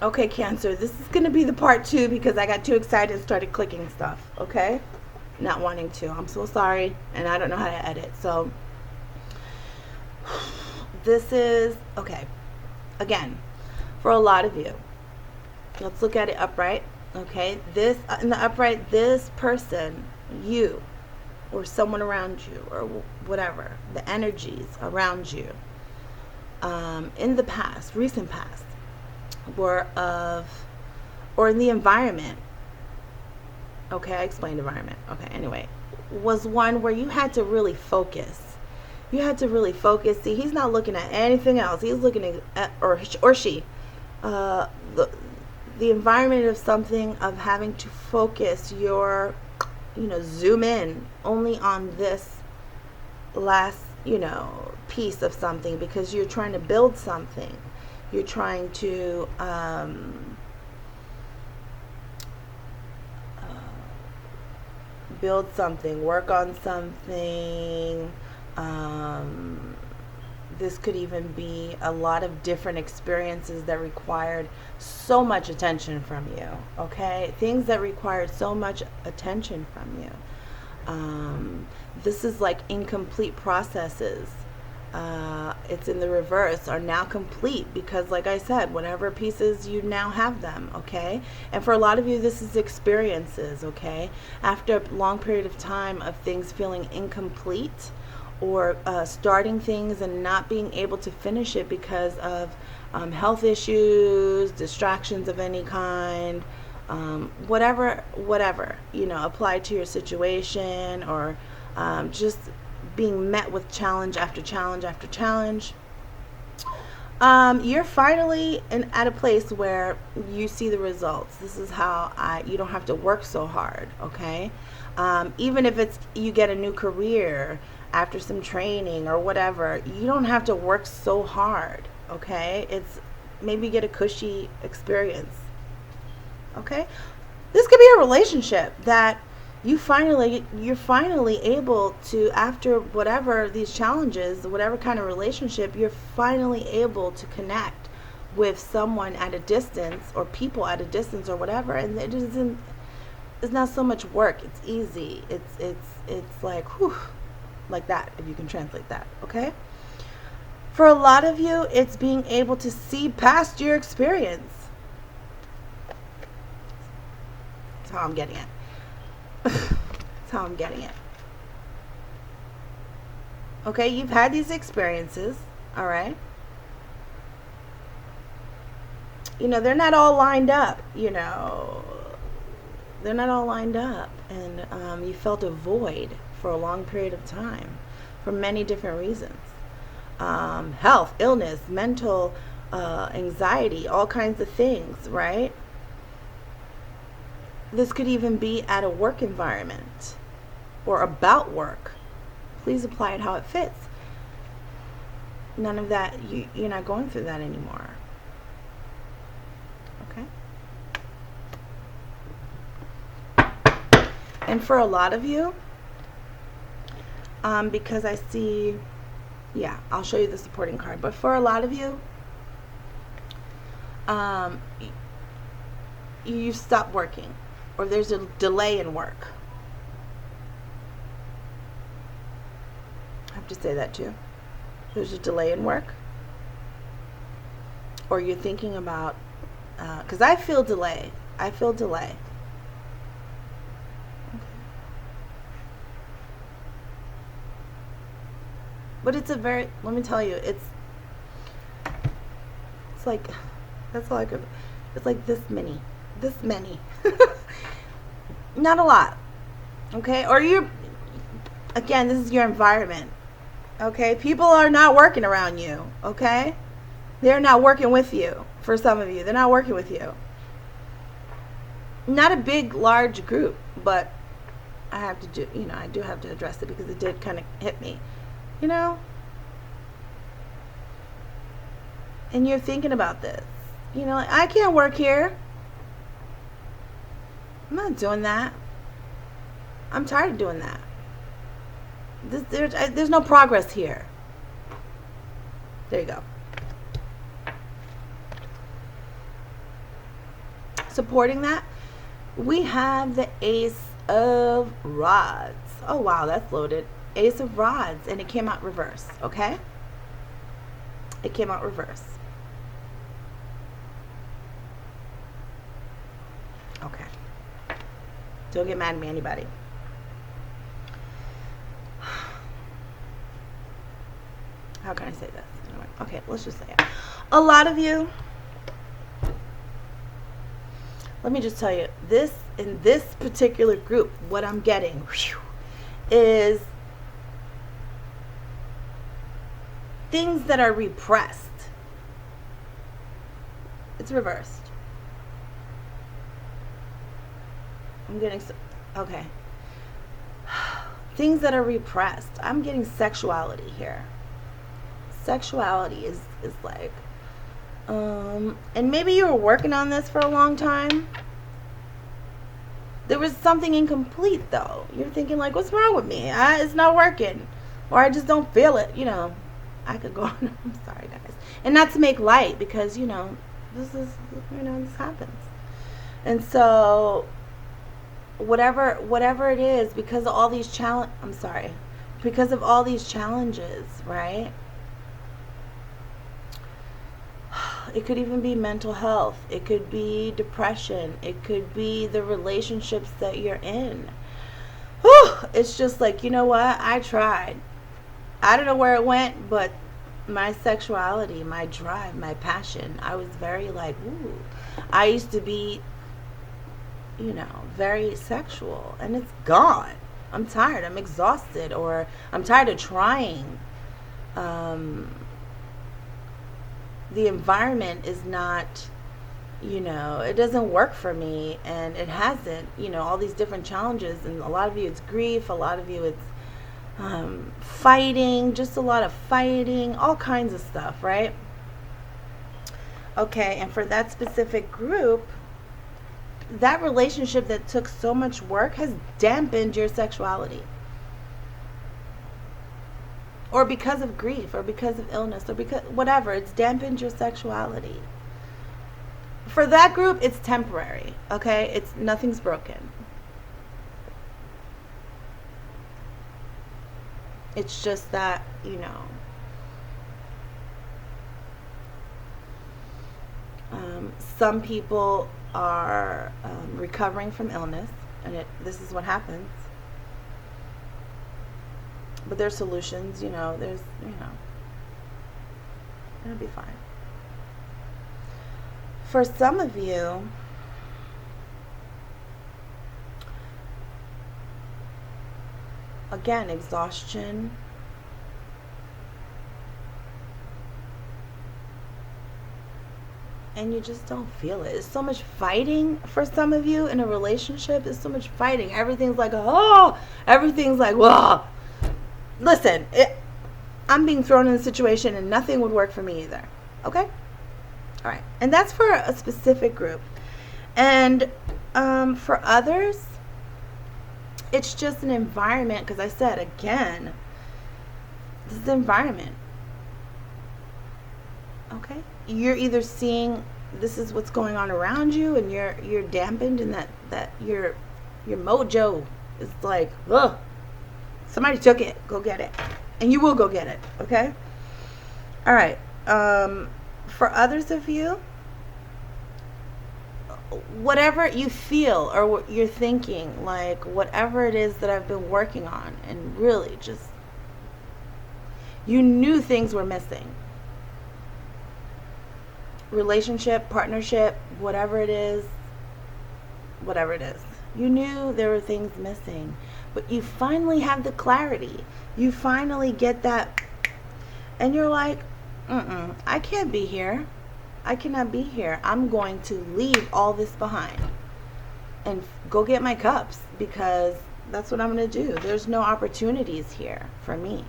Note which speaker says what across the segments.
Speaker 1: Okay, Cancer, this is going to be the part 2 because I got too excited and started clicking stuff, okay? Not wanting to. I'm so sorry, and I don't know how to edit. So, this is, okay, again, for a lot of you, let's look at it upright, okay? This, in the upright, this person, you, or someone around you, or whatever, the energies around you, in the past, recent past, were of, or in the environment, okay, I explained environment, okay, anyway, was one where you had to really focus. You had to really focus. See, he's not looking at anything else. He's looking at, or she, the environment of something, of having to focus your, zoom in only on this last, piece of something, because you're trying to build something. You're trying to build something, work on something. This could even be a lot of different experiences that required so much attention from you, okay? Things that required so much attention from you. This is like incomplete processes. It's in the reverse, are now complete, because like I said, whatever pieces, you now have them, okay? And for a lot of you, this is experiences, okay? After a long period of time of things feeling incomplete, or starting things and not being able to finish it because of health issues, distractions of any kind, whatever, apply to your situation, or just being met with challenge after challenge after challenge. You're finally at a place where you see the results. This is how you don't have to work so hard, okay? Even if it's you get a new career after some training or whatever, you don't have to work so hard, okay? It's maybe get a cushy experience, okay? This could be a relationship that you're finally able to, after whatever these challenges, whatever kind of relationship, you're finally able to connect with someone at a distance, or people at a distance, or whatever, and it's not so much work. It's easy. It's like, whew, like that, if you can translate that, okay? For a lot of you, it's being able to see past your experience. That's how I'm getting it. That's how I'm getting it. Okay, you've had these experiences, all right? They're not all lined up, They're not all lined up. And you felt a void for a long period of time for many different reasons. Health, illness, mental anxiety, all kinds of things, right? This could even be at a work environment or about work. Please apply it how it fits. None of that, you're not going through that anymore. Okay? And for a lot of you, because I see, I'll show you the supporting card, but for a lot of you, you stop working, or there's a delay in work. I have to say that too. There's a delay in work, or you're thinking about, because I feel delay. Okay. But it's let me tell you, it's like, that's all I could, it's like this many. Not a lot, okay? Or again, this is your environment, okay? People are not working around you, okay? They're not working with you. For some of you, they're not working with you. Not a big, large group, but I have to do, I do have to address it because it did kind of hit me, And you're thinking about this, I can't work here. I'm not doing that. I'm tired of doing that. There's no progress here. There you go. supporting that, we have the Ace of Rods. Oh, wow, that's loaded. Ace of Rods, and it came out reverse, okay? It came out reverse. Okay. Don't get mad at me, anybody. How can I say this? Okay, let's just say it. A lot of you, let me just tell you, in this particular group, what I'm getting is things that are repressed. It's reversed. I'm getting, okay. Things that are repressed. I'm getting sexuality here. Sexuality is like, and maybe you were working on this for a long time. There was something incomplete though. You're thinking like, what's wrong with me? It's not working, or I just don't feel it. You know, I could go on. I'm sorry, guys, and not to make light, because you know, this is, you know, this happens, and so whatever it is, because of all these because of all these challenges, right? It could even be mental health. It could be depression. It could be the relationships that you're in. Whew, it's just like, you know what? I tried. I don't know where it went, but my sexuality, my drive, my passion, I was very like, ooh. I used to be, you know, very sexual, and it's gone. I'm tired. I'm exhausted, or I'm tired of trying. The environment is not, you know, it doesn't work for me, and it hasn't, you know, all these different challenges, and a lot of you it's grief, a lot of you it's fighting, just a lot of fighting, all kinds of stuff, right? Okay, and for that specific group, that relationship that took so much work has dampened your sexuality. Or because of grief, or because of illness, or because whatever, it's dampened your sexuality. For that group, it's temporary, okay? It's nothing's broken. It's just that, you know, some people are recovering from illness, and this is what happens. But there's solutions, you know, it'll be fine. For some of you, again, exhaustion, and you just don't feel it. It's so much fighting for some of you in a relationship. It's so much fighting. Everything's like, oh, everything's like, whoa. Listen, I'm being thrown in a situation and nothing would work for me either. Okay? All right. And that's for a specific group. And for others, it's just an environment, because I said, again, this is the environment. Okay? You're either seeing this is what's going on around you, and you're dampened, and that your mojo is like, ugh. Somebody took it. Go get it. And you will go get it. Okay? All right. For others of you, whatever you feel or what you're thinking, like whatever it is that I've been working on, and really just, you knew things were missing. Relationship, partnership, whatever it is. You knew there were things missing. But you finally have the clarity. You finally get that. And you're like, I can't be here. I cannot be here. I'm going to leave all this behind and go get my cups, because that's what I'm going to do. There's no opportunities here for me.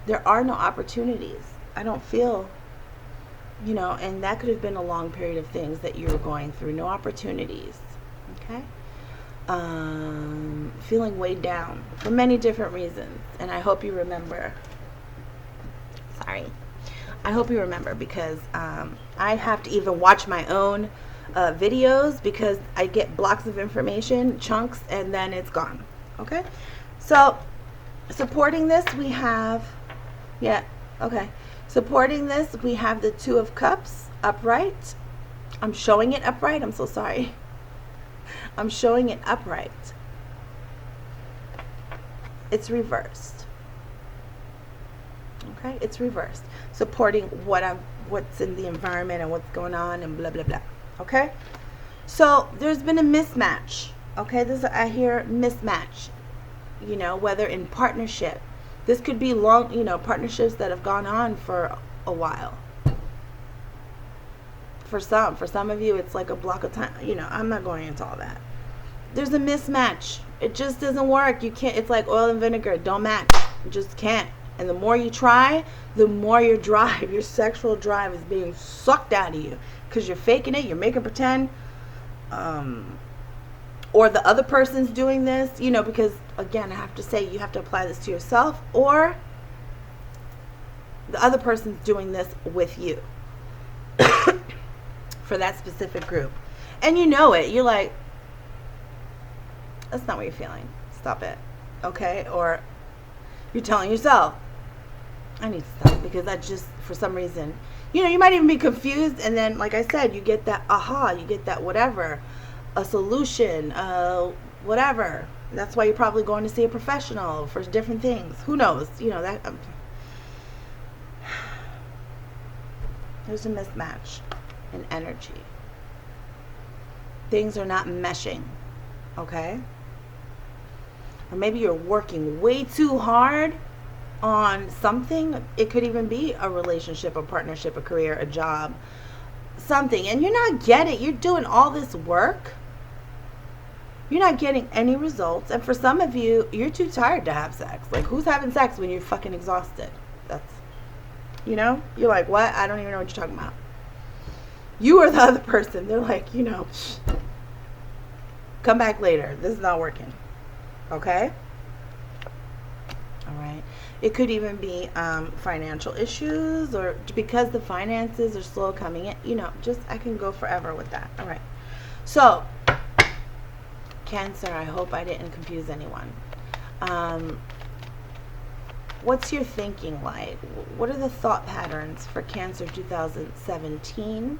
Speaker 1: There are no opportunities. I don't feel, you know, and that could have been a long period of things that you were going through. No opportunities. Okay? Feeling weighed down for many different reasons, and I hope you remember. I hope you remember, because I have to even watch my own videos because I get blocks of information, chunks, and then it's gone. Okay, so supporting this we have, yeah, okay, supporting this we have the Two of Cups upright. I'm showing it upright. I'm so sorry. I'm showing it upright. It's reversed. Okay, it's reversed. Supporting what's in the environment and what's going on and blah blah blah. Okay, so there's been a mismatch. Okay, I hear mismatch. You know, whether in partnership, this could be long. You know, partnerships that have gone on for a while. For some of you, it's like a block of time. You know, I'm not going into all that. There's a mismatch. It just doesn't work. You can't. It's like oil and vinegar. It don't match. You just can't. And the more you try, the more your drive, your sexual drive is being sucked out of you because you're faking it. You're making pretend. Or the other person's doing this, you know, because again, I have to say, you have to apply this to yourself, or the other person's doing this with you for that specific group. And you know it. You're like, that's not what you're feeling. Stop it. Okay? Or you're telling yourself, I need to stop because I just, for some reason, you know, you might even be confused. And then, like I said, you get that aha, you get that whatever, a solution, whatever. That's why you're probably going to see a professional for different things. Who knows? You know, that there's a mismatch in energy. Things are not meshing. Okay? Or maybe you're working way too hard on something. It could even be a relationship, a partnership, a career, a job, something. And you're not getting, you're doing all this work. You're not getting any results. And for some of you, you're too tired to have sex. Like, who's having sex when you're fucking exhausted? That's, you know? You're like, what? I don't even know what you're talking about. You are the other person. They're like, you know, come back later. This is not working. Okay? All right. It could even be financial issues, or because the finances are slow coming in. You know, just, I can go forever with that. All right. So, Cancer, I hope I didn't confuse anyone. What's your thinking like? What are the thought patterns for Cancer 2017?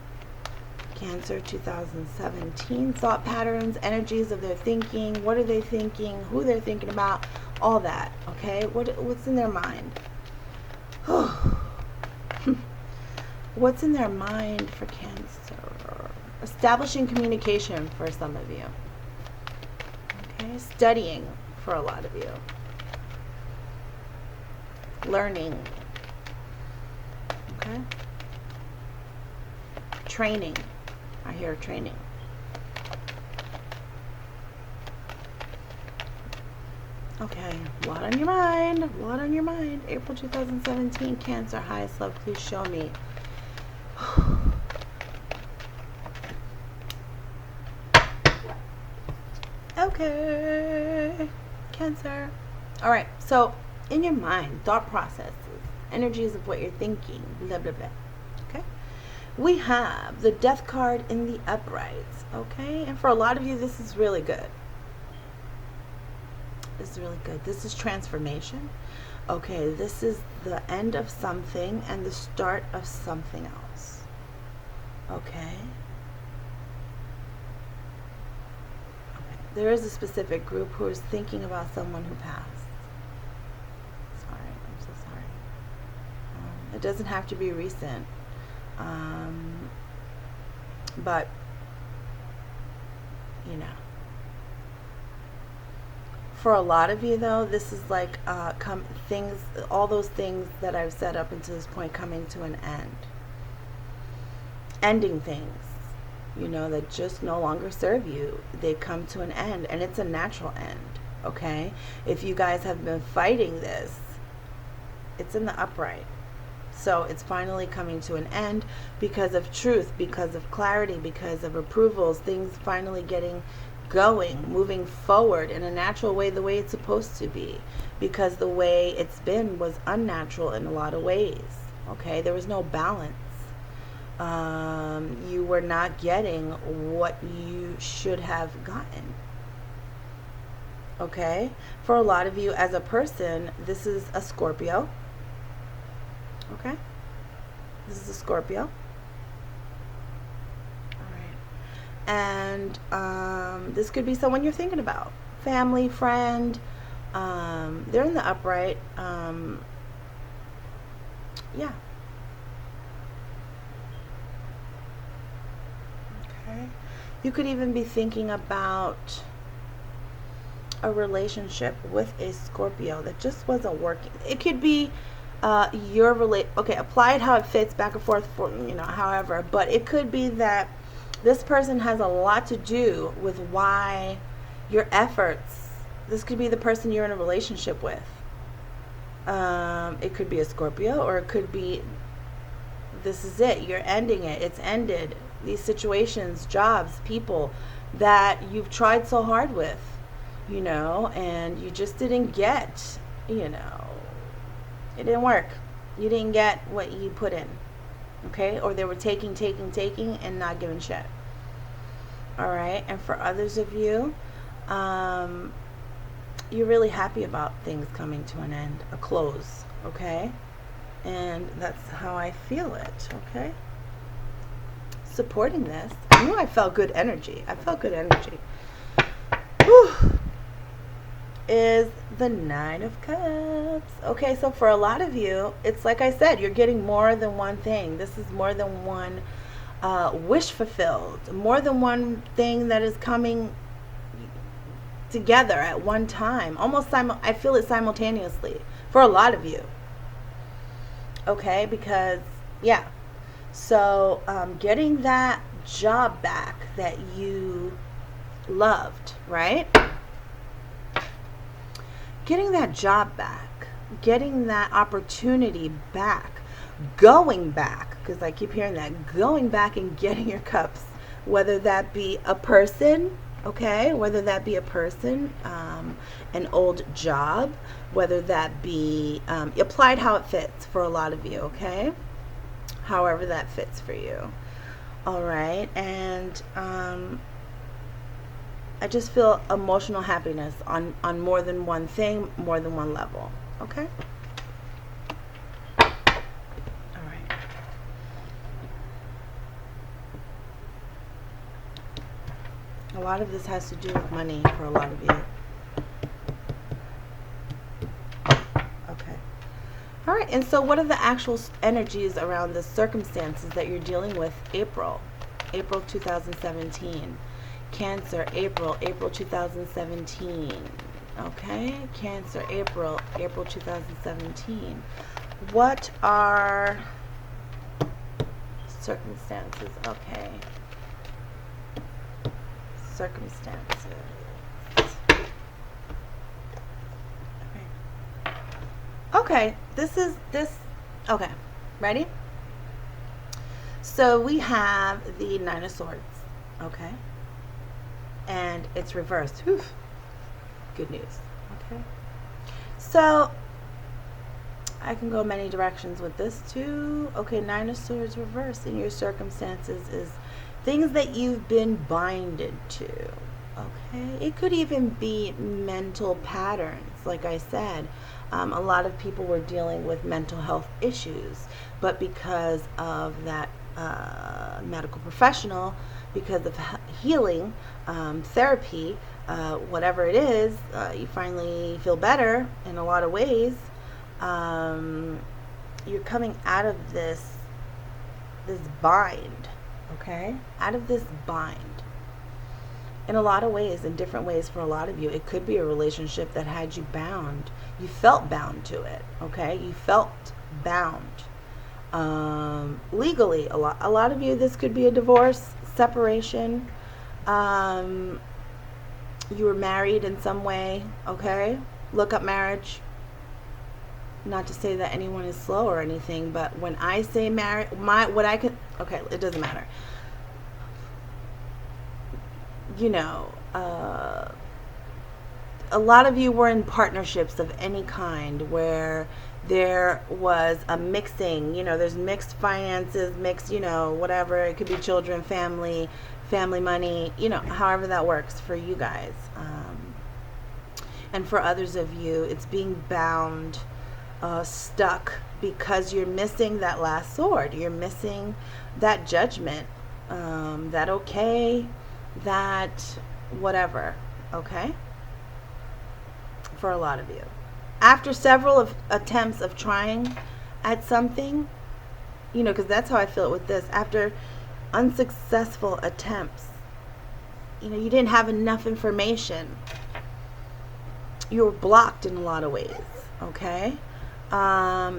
Speaker 1: Cancer 2017, thought patterns, energies of their thinking. What are they thinking? Who they're thinking about? All that, okay? What's in their mind? What's in their mind for Cancer? Establishing communication for some of you. Okay, studying for a lot of you. Learning. Okay? Training. I hear training. Okay, a lot on your mind. A lot on your mind. April 2017, Cancer, highest love, please show me. Okay, Cancer. All right, so in your mind, thought processes, energies of what you're thinking, blah, blah, blah. Okay, we have the Death card in the uprights. Okay, and for a lot of you, this is really good. This is really good. This is transformation. Okay, this is the end of something and the start of something else. Okay. There is a specific group who is thinking about someone who passed. Sorry, I'm so sorry. It doesn't have to be recent. But, you know. For a lot of you, though, this is like all those things that I've said up until this point coming to an end. Ending things. You know, that just no longer serve you. They come to an end, and it's a natural end, okay? If you guys have been fighting this, it's in the upright. So it's finally coming to an end because of truth, because of clarity, because of approvals, things finally getting going, moving forward in a natural way, the way it's supposed to be, because the way it's been was unnatural in a lot of ways, okay? There was no balance. You were not getting what you should have gotten. Okay? For a lot of you as a person, this is a Scorpio. Okay? This is a Scorpio. And this could be someone you're thinking about. Family, friend. They're in the upright. Yeah. Okay. You could even be thinking about a relationship with a Scorpio that just wasn't working. It could be okay, apply it how it fits, back and forth, however. But it could be that this person has a lot to do with why your efforts. This could be the person you're in a relationship with. It could be a Scorpio, or it could be this is it. You're ending it. It's ended. These situations, jobs, people that you've tried so hard with, and you just didn't get, it didn't work. You didn't get what you put in. Okay? Or they were taking, and not giving shit. All right? And for others of you, you're really happy about things coming to an end, a close. Okay? And that's how I feel it. Okay? Supporting this. I knew I felt good energy. Whew. Is the Nine of Cups. Okay, so for a lot of you, it's like I said, you're getting more than one thing. This is more than one wish fulfilled. More than one thing that is coming together at one time. Almost I feel it simultaneously for a lot of you. Okay, because, yeah. So, getting that job back that you loved, right? Getting that job back, getting that opportunity back, going back, because I keep hearing that, going back and getting your cups, whether that be a person, okay, whether that be a person, an old job, whether that be applied how it fits for a lot of you, okay, however that fits for you. All right, and I just feel emotional happiness on more than one thing, more than one level. Okay? All right. A lot of this has to do with money for a lot of you. Okay. All right, and so what are the actual energies around the circumstances that you're dealing with April 2017? Cancer, April 2017. Okay, Cancer, April 2017. What are circumstances? Okay, circumstances. Okay, okay, ready? So we have the Nine of Swords, okay? And it's reversed. Whew. Good news. Okay. So I can go many directions with this too. Okay, Nine of Swords reversed in your circumstances is things that you've been binded to. Okay. It could even be mental patterns. Like I said, a lot of people were dealing with mental health issues, but because of that medical professional, because of healing, therapy, whatever it is, you finally feel better in a lot of ways. You're coming out of this bind, okay? Out of this bind. In a lot of ways, in different ways for a lot of you. It could be a relationship that had you bound. You felt bound to it, okay? You felt bound. Legally, a lot of you, this could be a divorce, separation. You were married in some way, okay? Look up marriage. Not to say that anyone is slow or anything, but when I say marriage, okay, it doesn't matter. a lot of you were in partnerships of any kind where there was a mixing, there's mixed finances, mixed, whatever. It could be children, family money, however that works for you guys. And for others of you, it's being bound, stuck, because you're missing that last sword. You're missing that judgment, that okay, that whatever, okay? For a lot of you. After several of attempts of trying at something, because that's how I feel it with this. After unsuccessful attempts, you didn't have enough information. You were blocked in a lot of ways, okay?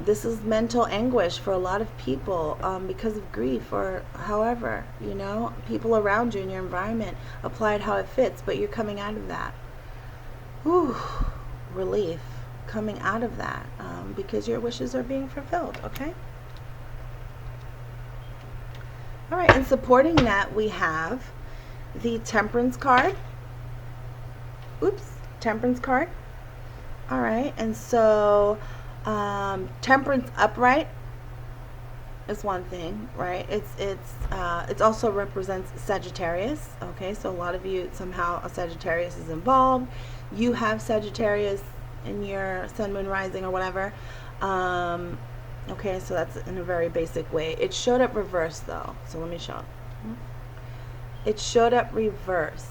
Speaker 1: This is mental anguish for a lot of people because of grief or however, people around you in your environment applied how it fits, but you're coming out of that. Whew, relief coming out of that because your wishes are being fulfilled, okay? All right, and supporting that, we have the Temperance card. Temperance card. All right, and so Temperance upright is one thing, right? It also represents Sagittarius. Okay, so a lot of you, somehow a Sagittarius is involved. You have Sagittarius in your sun, moon, rising, or whatever. Okay, so that's in a very basic way. It showed up reverse though, so let me show. It showed up reverse.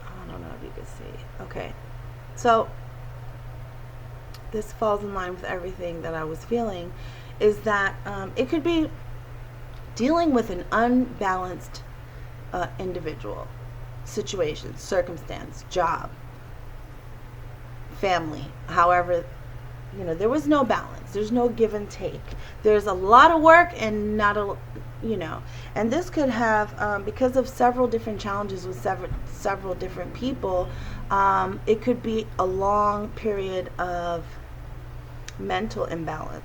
Speaker 1: I don't know if you can see. Okay, so this falls in line with everything that I was feeling, is that it could be dealing with an unbalanced individual, situation, circumstance, job, family, however, there was no balance. There's no give and take. There's a lot of work and not a, and this could have, because of several different challenges with several different people, it could be a long period of mental imbalance.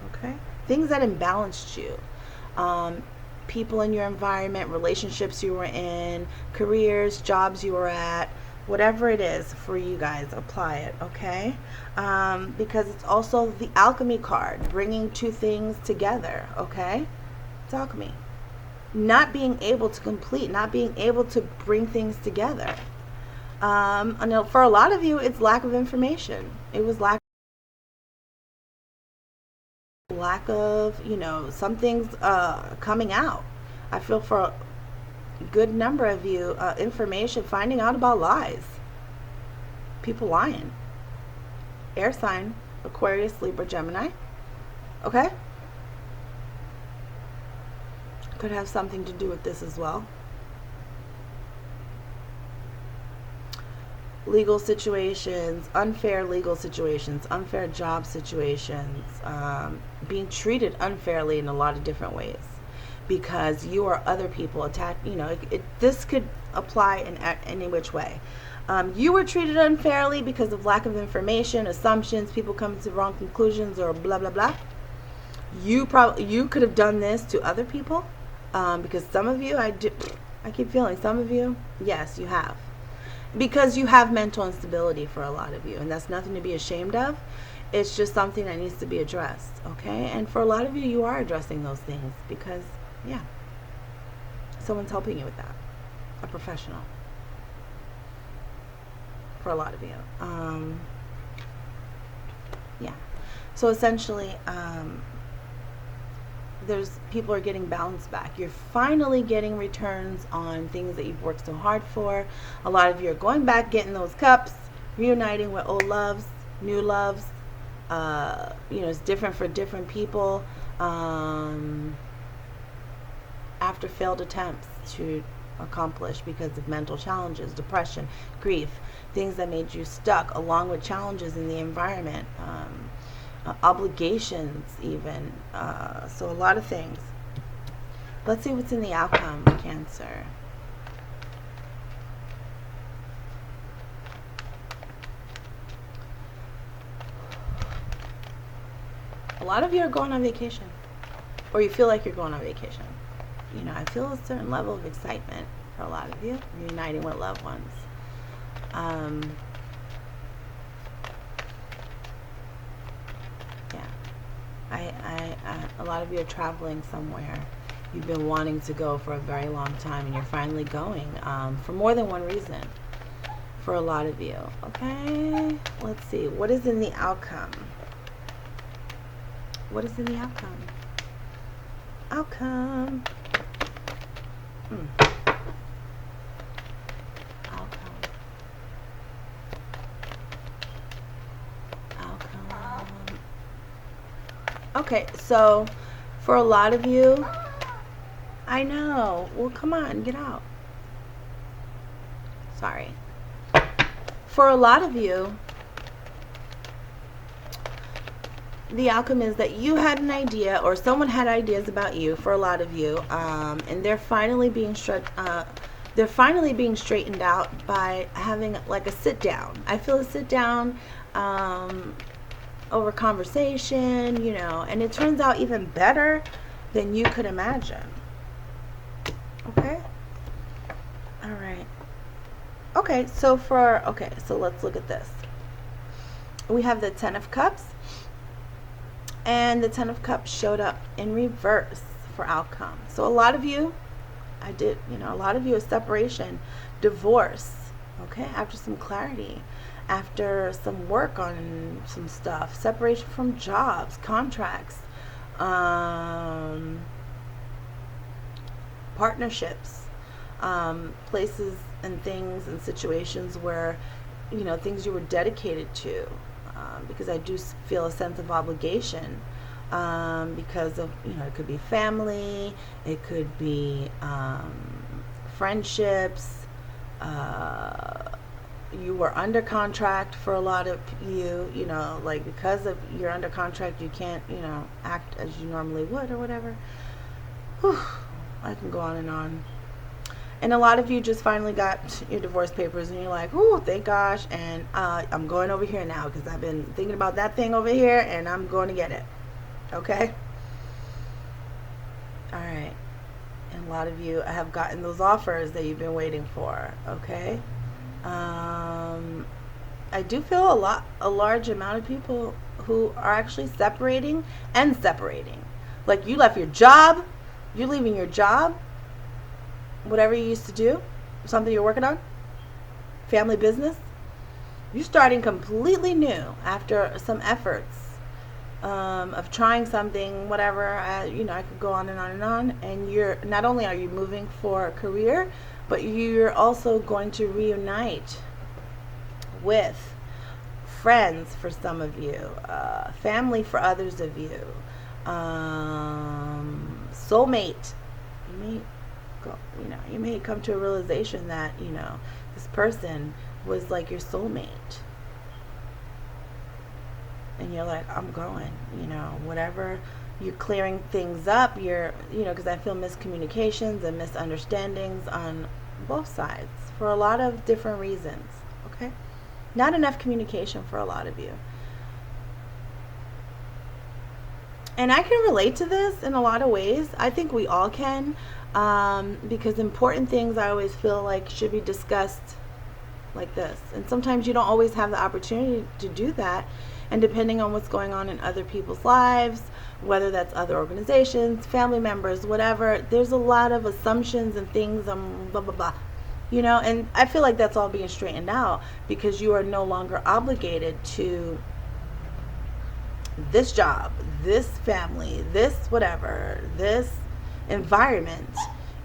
Speaker 1: Okay? Things that imbalanced you. People in your environment, relationships you were in, careers, jobs you were at, whatever it is for you guys, apply it, okay? Because it's also the alchemy card, bringing two things together, okay? It's alchemy. Not being able to complete, not being able to bring things together. I know for a lot of you, it's lack of information. It was lack of, some things coming out. I feel for a good number of you, information, finding out about lies. People lying. Air sign, Aquarius, Libra, Gemini. Okay? Could have something to do with this as well. Legal situations, unfair legal situations, unfair job situations, being treated unfairly in a lot of different ways because you or other people attack, this could apply in any which way. You were treated unfairly because of lack of information, assumptions, people coming to wrong conclusions, or blah blah blah. You could have done this to other people, because some of you, I keep feeling some of you, yes, you have. Because you have mental instability for a lot of you, and that's nothing to be ashamed of. It's just something that needs to be addressed, okay? And for a lot of you, you are addressing those things because, yeah, someone's helping you with that, a professional. For a lot of you, yeah. So essentially, people are getting balance back. You're finally getting returns on things that you've worked so hard for. A lot of you are going back, getting those cups, reuniting with old loves, new loves. It's different for different people. After failed attempts to accomplish because of mental challenges, depression, grief, things that made you stuck, along with challenges in the environment. Obligations even, so a lot of things. Let's see what's in the outcome, Cancer. A lot of you are going on vacation, or you feel like you're going on vacation. I feel a certain level of excitement for a lot of you, reuniting with loved ones. A lot of you are traveling somewhere. You've been wanting to go for a very long time, and you're finally going for more than one reason for a lot of you. Okay, let's see. What is in the outcome? What is in the outcome? Outcome. Outcome. Outcome. Okay, so for a lot of you, I know. Well, come on, get out. Sorry. For a lot of you, the outcome is that you had an idea, or someone had ideas about you. For a lot of you, and they're finally being straightened out by having like a sit down. I feel a sit down over conversation, you know, and it turns out even better than you could imagine. Okay. All right. Okay. So let's look at this. We have the Ten of Cups. And the Ten of Cups showed up in reverse for outcome. So a lot of you, a lot of you is separation, divorce, okay, after some clarity, after some work on some stuff, separation from jobs, contracts, partnerships, places and things and situations where, you know, things you were dedicated to. Because I do feel a sense of obligation because of, you know, it could be family, it could be friendships, you were under contract for a lot of you, you know, like because of you're under contract, you can't, you know, act as you normally would or whatever. Whew, I can go on and on. And a lot of you just finally got your divorce papers and you're like, oh, thank gosh. And I'm going over here now because I've been thinking about that thing over here and I'm going to get it. Okay? All right. And a lot of you have gotten those offers that you've been waiting for. Okay? I do feel a large amount of people who are actually separating. Like you left your job. You're leaving your job. Whatever you used to do, something you're working on, family business, you're starting completely new after some efforts of trying something, whatever. You know, I could go on and on and on. And you're not only are you moving for a career, but you're also going to reunite with friends for some of you, family for others of you, soulmate. You may come to a realization that, you know, this person was like your soulmate. And you're like, I'm going, you know, whatever. You're clearing things up. You're, you know, because I feel miscommunications and misunderstandings on both sides for a lot of different reasons. Okay? Not enough communication for a lot of you. And I can relate to this in a lot of ways. I think we all can. Because important things I always feel like should be discussed like this. And sometimes you don't always have the opportunity to do that. And depending on what's going on in other people's lives, whether that's other organizations, family members, whatever, there's a lot of assumptions and things, blah, blah, blah. You know, and I feel like that's all being straightened out because you are no longer obligated to this job, this family, this whatever, this environment,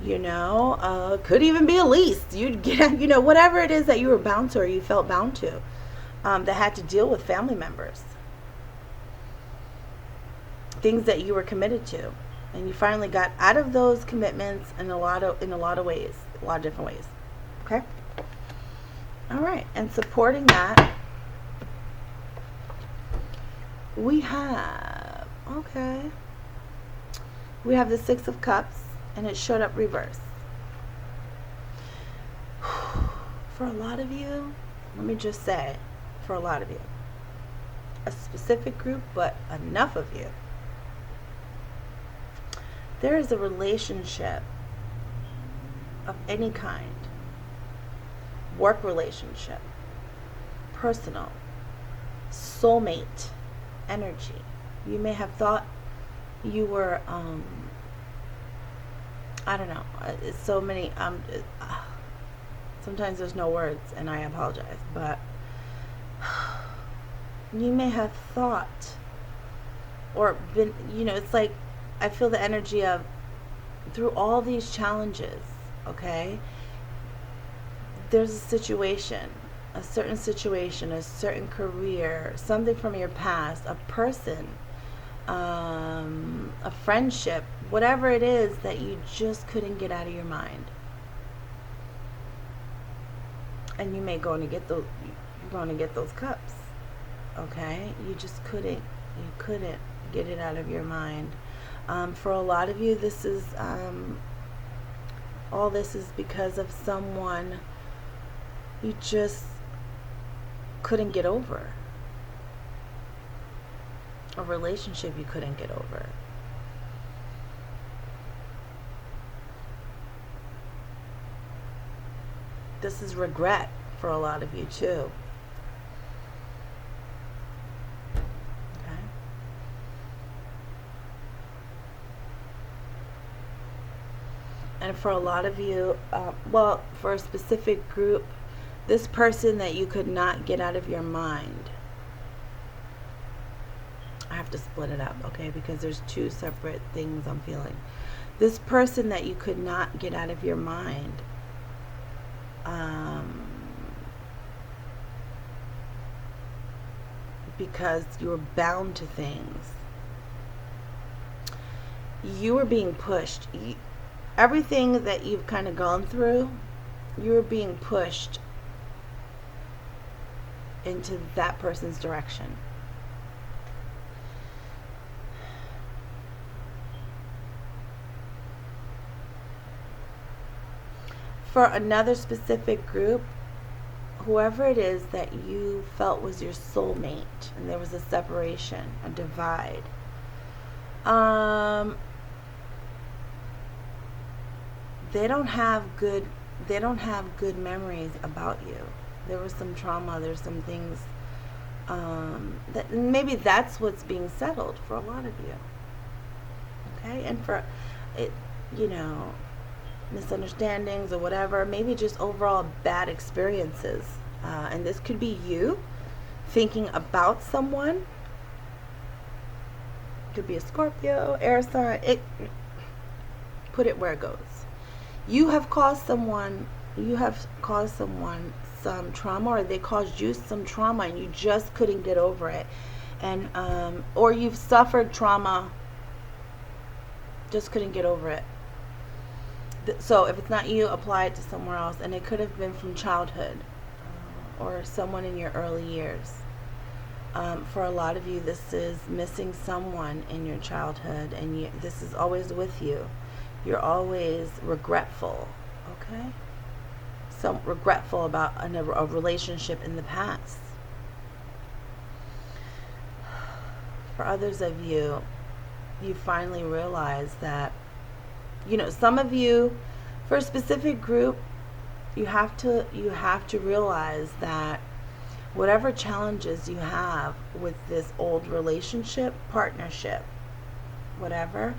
Speaker 1: you know, could even be a lease. You'd get, you know, whatever it is that you were bound to or you felt bound to, that had to deal with family members, things that you were committed to, and you finally got out of those commitments in a lot of ways, a lot of different ways. Okay. All right, and supporting that, we have the Six of Cups, and it showed up reverse. For a lot of you, let me just say, for a lot of you, a specific group, but enough of you, there is a relationship of any kind, work relationship, personal, soulmate energy. You may have thought you were, I don't know, it's so many, sometimes there's no words, and I apologize, but you may have thought or been, it's like I feel the energy of through all these challenges, okay, there's a situation, a certain career, something from your past, a person, a friendship, whatever it is that you just couldn't get out of your mind. And you may go and get those, you're going to get those cups, okay? You just couldn't get it out of your mind. For a lot of you, this is, all this is because of someone you just couldn't get over. A relationship you couldn't get over. This is regret for a lot of you too. Okay. And for a lot of you, well, for a specific group, this person that you could not get out of your mind. I have to split it up, okay, because there's two separate things I'm feeling. This person that you could not get out of your mind, because you were bound to things. You were being pushed. Everything that you've kind of gone through, you were being pushed into that person's direction. For another specific group, whoever it is that you felt was your soulmate, and there was a separation, a divide, they don't have good memories about you. There was some trauma, there's some things that maybe that's what's being settled for a lot of you. Okay? And for it, misunderstandings or whatever, maybe just overall bad experiences. And this could be you thinking about someone. Could be a Scorpio, air sign. Put it where it goes. You have caused someone some trauma, or they caused you some trauma and you just couldn't get over it. And or you've suffered trauma, just couldn't get over it. So if it's not you, apply it to somewhere else. And it could have been from childhood or someone in your early years. For a lot of you, this is missing someone in your childhood, and this is always with you. You're always regretful, okay? So regretful about a relationship in the past. For others of you, you finally realize that, some of you, for a specific group, you have to realize that whatever challenges you have with this old relationship, partnership, whatever,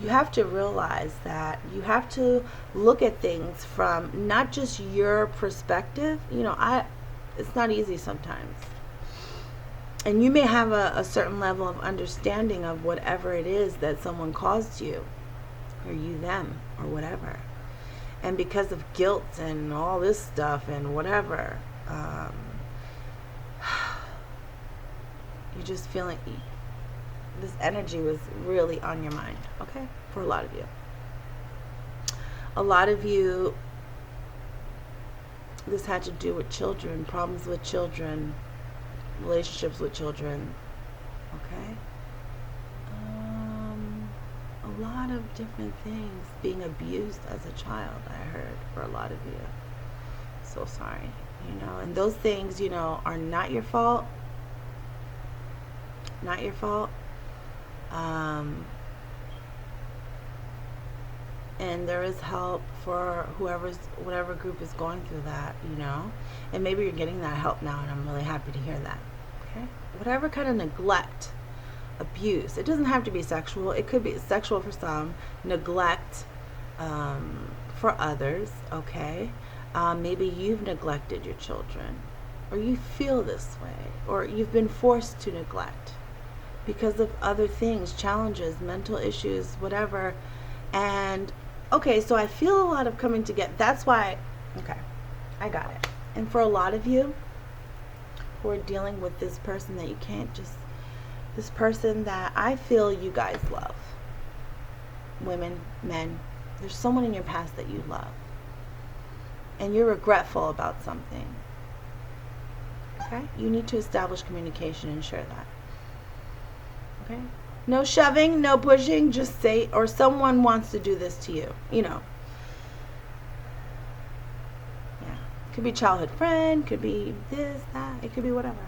Speaker 1: you have to realize that you have to look at things from not just your perspective. It's not easy sometimes. And you may have a certain level of understanding of whatever it is that someone caused you, or you them, or whatever. And because of guilt and all this stuff and whatever, you're just feeling this energy was really on your mind, okay? For a lot of you. A lot of you, this had to do with children, problems with children, relationships with children, okay? A lot of different things. Being abused as a child, I heard, for a lot of you. So sorry, and those things, are not your fault. Not your fault. And there is help for whatever group is going through that, and maybe you're getting that help now, and I'm really happy to hear that. Okay, whatever kind of neglect abuse. It doesn't have to be sexual. It could be sexual for some, neglect for others, okay? Maybe you've neglected your children, or you feel this way, or you've been forced to neglect because of other things, challenges, mental issues, whatever. And okay, so I feel a lot of coming together. That's why, okay, I got it. And for a lot of you who are dealing with this person that you can't just, this person that I feel you guys love, women, men, there's someone in your past that you love, and you're regretful about something. Okay? You need to establish communication and share that. Okay? No shoving, no pushing, just say, or someone wants to do this to you. You know. Yeah. Could be childhood friend, could be this, that, it could be whatever.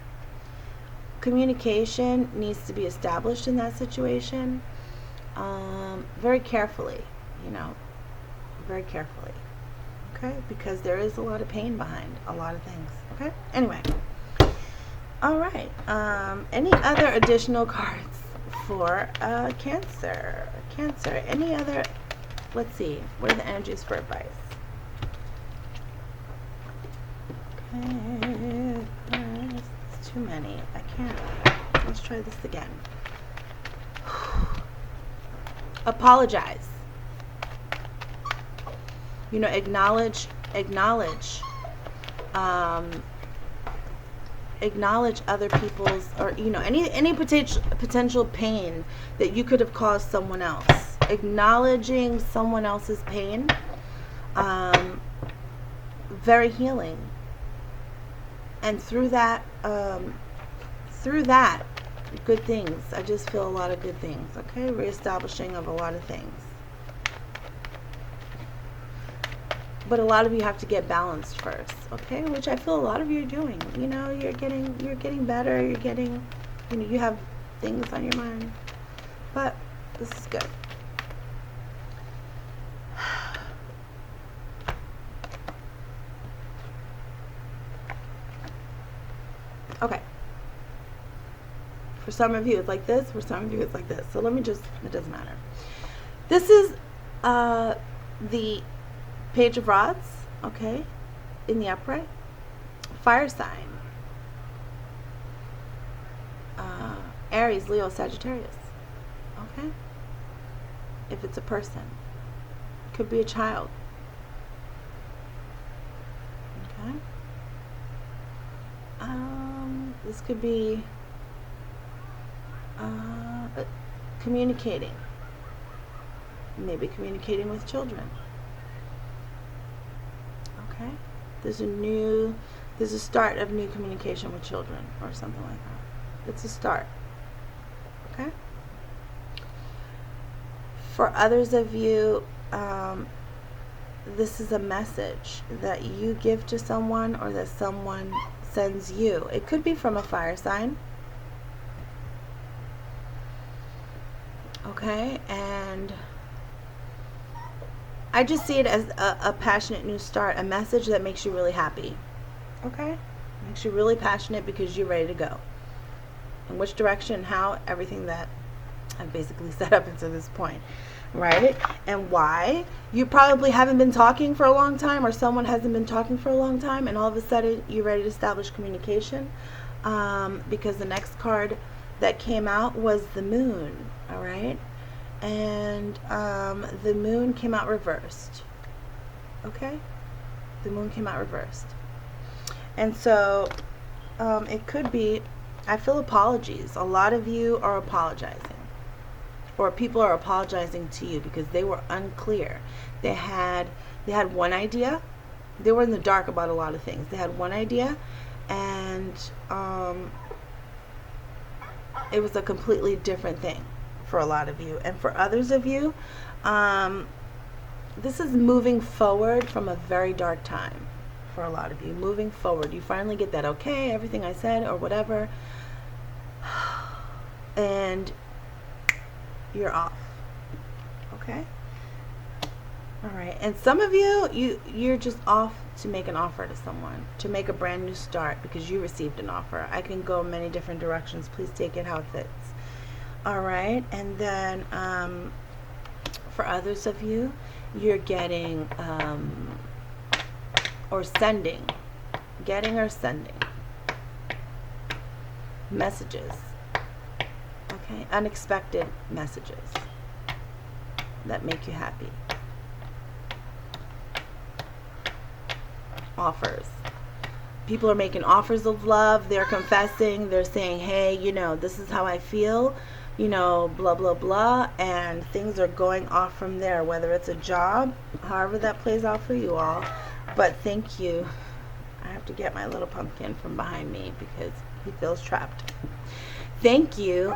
Speaker 1: Communication needs to be established in that situation. Very carefully, you know. Very carefully. Okay? Because there is a lot of pain behind a lot of things. Okay? Anyway. All right. Any other additional cards for Cancer? Cancer. Any other? Let's see. What are the energies for advice? Okay. It's too many. I can't. Let's try this again. Apologize. You know, acknowledge other people's, or you know, any potential pain that you could have caused someone else. Acknowledging someone else's pain, very healing. And through that, good things. I just feel a lot of good things. Okay, reestablishing of a lot of things. But a lot of you have to get balanced first, okay? Which I feel a lot of you are doing. You know, you're getting better. You're getting, you know, you have things on your mind. But this is good. Okay. For some of you, it's like this. For some of you, it's like this. So let me just, it doesn't matter. This is the Page of Rods, okay, in the upright. Fire sign. Aries, Leo, Sagittarius. Okay? If it's a person. Could be a child. Okay? This could be communicating. Maybe communicating with children. Okay? There's a start of new communication with children or something like that. It's a start. Okay? For others of you, this is a message that you give to someone or that someone sends you. It could be from a fire sign. Okay? And I just see it as a passionate new start, a message that makes you really happy. Okay? Makes you really passionate because you're ready to go. In which direction, how, everything that I've basically set up until this point. Right? And why? You probably haven't been talking for a long time, or someone hasn't been talking for a long time, and all of a sudden you're ready to establish communication. Because the next card that came out was the moon. Alright? And the moon came out reversed. Okay? The moon came out reversed. And so it could be, I feel apologies. A lot of you are apologizing. Or people are apologizing to you because they were unclear. They had one idea. They were in the dark about a lot of things. They had one idea, and it was a completely different thing for a lot of you. And for others of you, this is moving forward from a very dark time. For a lot of you, moving forward, you finally get that okay, everything I said or whatever, and you're off. Okay? Alright. And some of you're just off to make an offer to someone, to make a brand new start because you received an offer. I can go many different directions. Please take it how it fits. All right, and then for others of you, you're getting or sending, getting or sending messages. Okay, unexpected messages that make you happy. Offers. People are making offers of love. They're confessing. They're saying, hey, you know, this is how I feel, you know, blah, blah, blah. And things are going off from there, whether it's a job, however that plays out for you all. But thank you. I have to get my little pumpkin from behind me because he feels trapped. Thank you.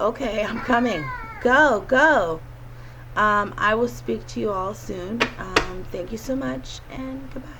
Speaker 1: Okay, I'm coming. Go, go. I will speak to you all soon. Thank you so much, and goodbye.